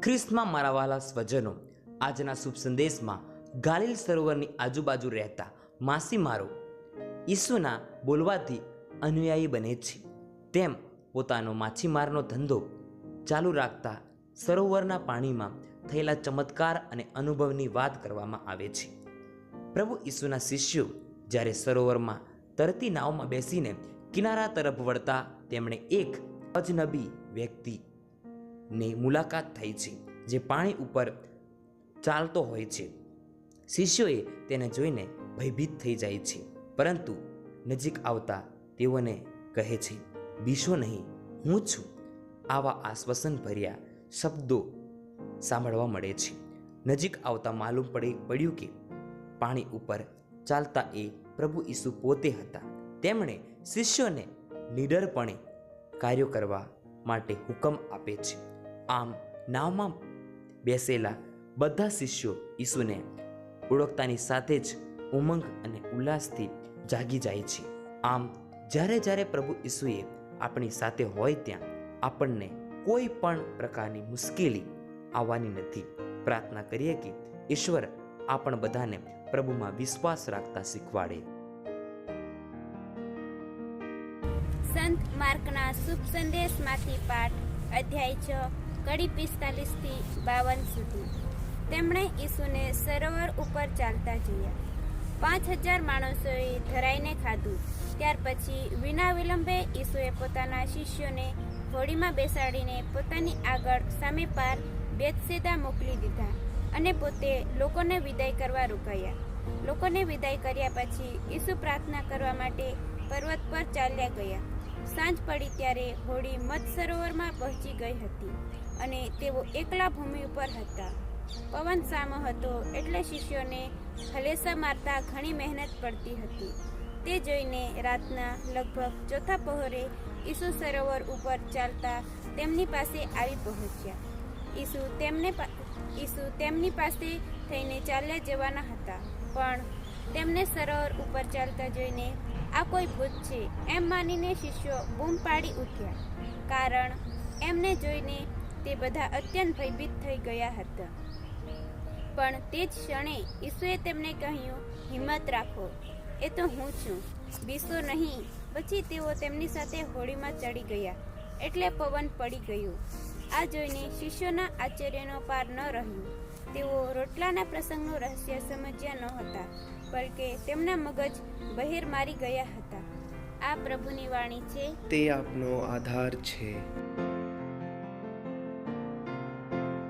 ખ્રિસ્તમાં મારા વહાલા સ્વજનો, આજના શુભ સંદેશમાં ગાલિલ સરોવરની આજુબાજુ રહેતા માછીમારો ઈસુના બોલવાથી અનુયાયી બને છે. તેમ પોતાનો માછીમારનો ધંધો ચાલુ રાખતા સરોવરના પાણીમાં થયેલા ચમત્કાર અને અનુભવની વાત કરવામાં આવે છે. પ્રભુ ઈસુના શિષ્યો જ્યારે સરોવરમાં તરતી નાવમાં બેસીને કિનારા તરફ વળતા તેમણે એક અજનબી વ્યક્તિની મુલાકાત થઈ છે, જે પાણી ઉપર ચાલતો હોય છે. શિષ્યોએ તેને જોઈને ભયભીત થઈ જાય છે, પરંતુ નજીક આવતા તેઓને કહે છે, બીશો નહીં, હું છું. આવા આશ્વાસન ભર્યા શબ્દો સાંભળવા મળે છે. નજીક આવતા માલુમ પડ્યું કે પાણી ઉપર ચાલતા એ પ્રભુ ઈસુ પોતે હતા. તેમણે શિષ્યોને નિડરપણે કાર્યો કરવા માટે હુકમ આપે છે. આમ નાવમાં બેસેલા બધા શિષ્યો ઈસુને ઓળખતાની સાથે જ ઉમંગ અને ઉલ્લાસથી જાગી જાય છે. આમ જ્યારે પ્રભુ ઈસુએ આપણી સાથે હોય ત્યાં આપણને કોઈ પણ પ્રકારની મુશ્કેલી આવવાની નથી. પ્રાર્થના કરીએ કે ઈશ્વર આપણ બધાને પ્રભુમાં વિશ્વાસ રાખતા શીખવાડે. સંત માર્કના શુભ સંદેશમાંથી પાઠ અધ્યાય 6 કડી 45 થી 52 સુધી. તેમણે ઈસુને સરોવર ઉપર ચાલતા જોયા. 5000 માણસોએ ધરાઈને ખાધું. ત્યાર પછી વિના વિલંબે ઈસુએ પોતાના શિષ્યોને હોડીમાં બેસાડીને પોતાની આગળ સામે પાર બેતસેદા મોકલી દીધા અને પોતે લોકોને વિદાય કરવા રોકાયા. લોકોને વિદાય કર્યા પછી ઈસુ પ્રાર્થના કરવા માટે પર્વત પર ચાલ્યા ગયા. સાંજ પડી ત્યારે હોડી મધ સરોવરમાં પહોંચી ગઈ હતી અને તેઓ એકલા ભૂમિ ઉપર હતા. પવન સામો હતો એટલે શિષ્યોને હલેસા મારતા ઘણી મહેનત પડતી હતી. તે જોઈને રાતના લગભગ ચોથા પહોરે ઈસુ સરોવર ઉપર ચાલતા તેમની પાસે આવી પહોંચ્યા. ઈસુ તેમની પાસે થઈને ચાલ્યા જવાના હતા, પણ તેમને સરોવર ઉપર ચાલતા જોઈને આ કોઈ ભૂત છે એમ માનીને શિષ્યો બૂમ પાડી ઉઠ્યા, કારણ એમને જોઈને તે બધા અત્યંત ભયભીત થઈ ગયા હતા. પણ તે જ ક્ષણે ઈસુએ તેમને કહ્યું, હિંમત રાખો, એ તો હું છું, બીસો નહીં. પછી તેઓ તેમની સાથે હોડીમાં ચડી ગયા એટલે પવન પડી ગયો. આ જોઈને શિષ્યોના આશ્ચર્યનો પાર ન રહ્યો. તેઓ રોટલાના પ્રસંગનું રહસ્ય સમજ્યા નહોતા, પણ કે તેમના મગજ બહેર મારી ગયા હતા. આ પ્રભુની વાણી છે, તે આપનો આધાર છે.